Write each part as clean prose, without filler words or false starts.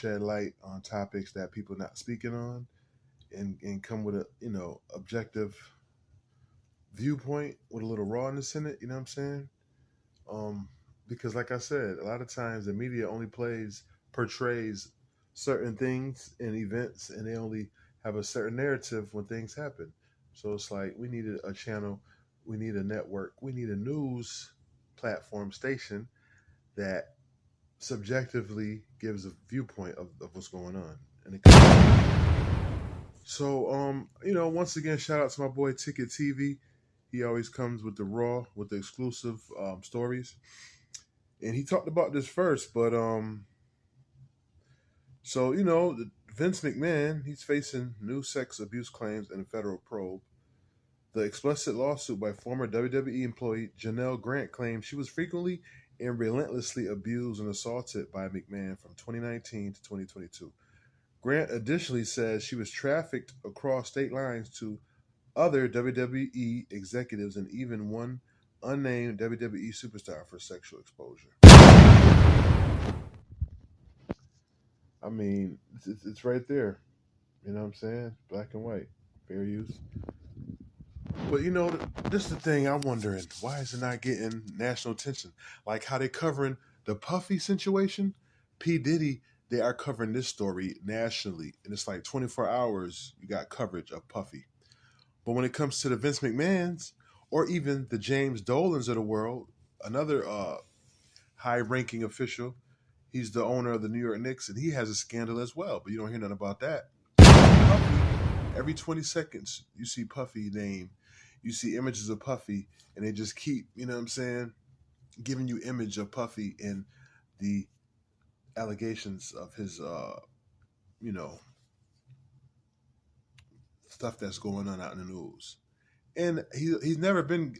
shed light on topics that people not speaking on, and come with a objective viewpoint with a little rawness in it. You know what I'm saying? Um, because like I said, a lot of times the media only portrays certain things and events, and they only have a certain narrative when things happen. So it's like we need a channel, we need a network, we need a news platform station that subjectively gives a viewpoint of what's going on. And so, once again, shout out to my boy Ticket TV. He always comes with the raw, with the exclusive stories. And he talked about this first, but Vince McMahon, he's facing new sex abuse claims in a federal probe. The explicit lawsuit by former WWE employee Janelle Grant claims she was frequently and relentlessly abused and assaulted by McMahon from 2019 to 2022. Grant additionally says she was trafficked across state lines to other WWE executives and even one unnamed WWE superstar for sexual exposure. I mean, it's right there. You know what I'm saying? Black and white, fair use. But this is the thing I'm wondering: why is it not getting national attention? Like how they covering the Puffy situation? P Diddy, they are covering this story nationally, and it's like 24 hours you got coverage of Puffy. But when it comes to the Vince McMahons or even the James Dolans of the world, another high-ranking official, he's the owner of the New York Knicks, and he has a scandal as well. But you don't hear nothing about that. Puffy, every 20 seconds, you see Puffy name, you see images of Puffy, and they just keep, you know what I'm saying, giving you image of Puffy and the allegations of his, you know, stuff that's going on out in the news. And he's never been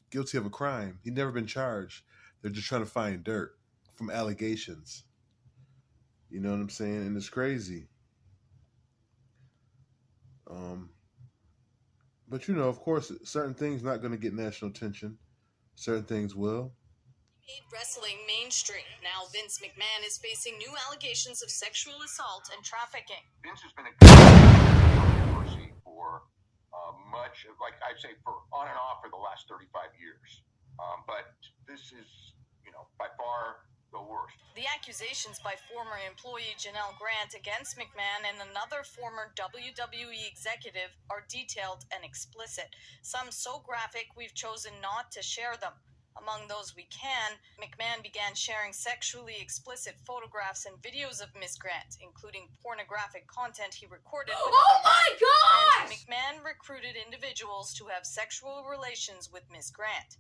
guilty of a crime. He's never been charged. They're just trying to find dirt from allegations. You know what I'm saying? And it's crazy. Um, but of course, certain things not going to get national attention. Certain things will. Made wrestling mainstream. Now Vince McMahon is facing new allegations of sexual assault and trafficking. Vince has been a controversy for much, like I'd say, for on and off for the last 35 years. But this is, by far the worst. The accusations by former employee Janelle Grant against McMahon and another former WWE executive are detailed and explicit. Some so graphic we've chosen not to share them. Among those we can, McMahon began sharing sexually explicit photographs and videos of Ms. Grant, including pornographic content he recorded with Oh other my men. gosh! And McMahon recruited individuals to have sexual relations with Ms. Grant.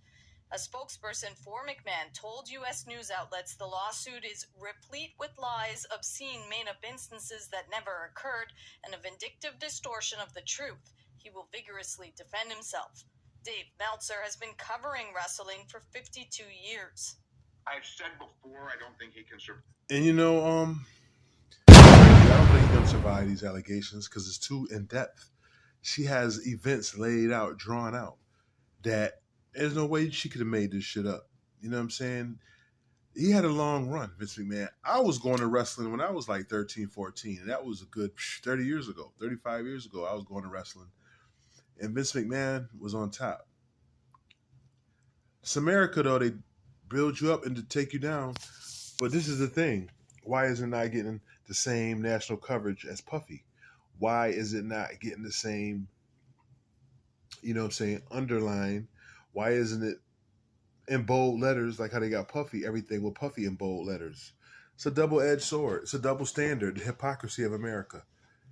A spokesperson for McMahon told U.S. news outlets the lawsuit is replete with lies, obscene made-up instances that never occurred, and a vindictive distortion of the truth. He will vigorously defend himself. Dave Meltzer has been covering wrestling for 52 years. I've said before, I don't think he can survive. And I don't think he's gonna survive these allegations because it's too in depth. She has events laid out, drawn out, that there's no way she could have made this shit up. You know what I'm saying? He had a long run, Vince McMahon. I was going to wrestling when I was like 13, 14, and that was a good 30 years ago, 35 years ago. I was going to wrestling, and Vince McMahon was on top. It's America, though. They build you up and to take you down. But this is the thing. Why is it not getting the same national coverage as Puffy? Why is it not getting the same, underline? Why isn't it in bold letters like how they got Puffy? Everything with Puffy in bold letters. It's a double-edged sword. It's a double standard. The hypocrisy of America.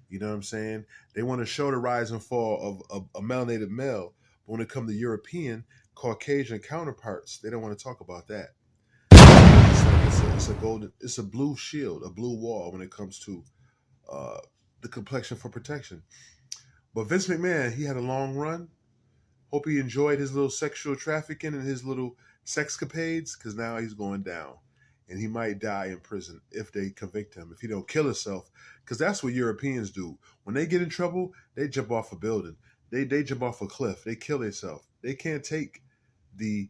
You know what I'm saying? They want to show the rise and fall of a melanated male. But when it comes to European, Caucasian counterparts, they don't want to talk about that. It's a blue shield, a blue wall when it comes to the complexion for protection. But Vince McMahon, he had a long run. Hope he enjoyed his little sexual trafficking and his little sexcapades, because now he's going down. And he might die in prison if they convict him, if he don't kill himself. Because that's what Europeans do. When they get in trouble, they jump off a building. They jump off a cliff. They kill themselves. They can't take the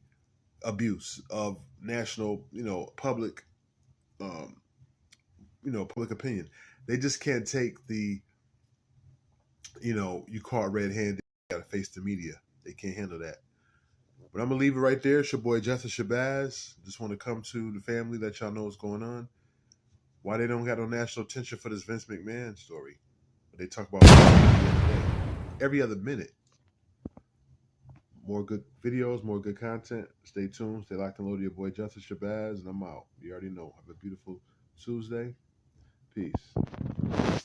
abuse of national, public public opinion. They just can't take the, you caught red-handed, you got to face the media. They can't handle that. But I'm going to leave it right there. It's your boy, Justice Shabazz. Just want to come to the family, let y'all know what's going on. Why they don't got no national attention for this Vince McMahon story. But they talk about every other minute. More good videos, more good content. Stay tuned. Stay locked and loaded. Your boy, Justice Shabazz, and I'm out. You already know. Have a beautiful Tuesday. Peace.